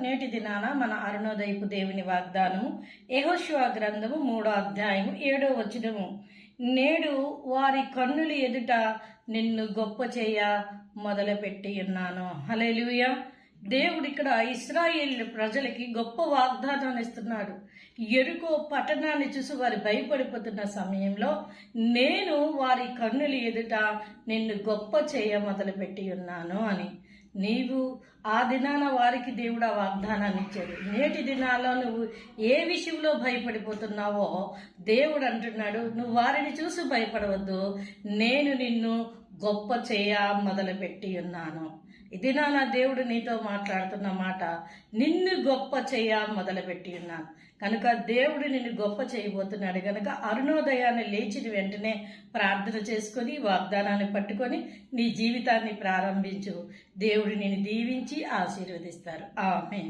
నేటి దినాన మన అరుణోదయపు దేవుని వాగ్దానము యెహోషువ గ్రంథము 3వ అధ్యాయము 7వ వచనము. నేడు వారి కన్నుల ఎదుట నిన్ను గొప్ప చేయ మొదలుపెట్టి ఉన్నాను. హల్లెలూయా. దేవుడు ఇక్కడ ఇశ్రాయేల్ ప్రజలకి గొప్ప వాగ్దానాన్ని ఇస్తున్నాడు. యెరికో పట్టణాన్ని చూసి వారు భయపడిపోతున్న సమయంలో నేను వారి కన్నుల ఎదుట నిన్ను గొప్ప చేయ మొదలుపెట్టి ఉన్నాను అని. నీవు ఆ దినాన వారికి దేవుడు ఆ వాగ్దానాన్ని ఇచ్చాడు. నేటి దినాల్లో నువ్వు ఏ విషయంలో భయపడిపోతున్నావో దేవుడు అంటున్నాడు, నువ్వు వారిని చూసి భయపడవద్దు, నేను నిన్ను గొప్ప చేయ మొదలుపెట్టి ఉన్నాను. ఇది నా దేవుడు నీతో మాట్లాడుతున్న మాట, నిన్ను గొప్ప చేయ మొదలుపెట్టి ఉన్నాను. కనుక దేవుడు నిన్ను గొప్ప చేయబోతున్నాడు. కనుక అరుణోదయాన్ని లేచిన వెంటనే ప్రార్థన చేసుకొని వాగ్దానాన్ని పట్టుకొని నీ జీవితాన్ని ప్రారంభించు. దేవుడు నిన్ను దీవించి ఆశీర్వదిస్తారు. ఆమేన్.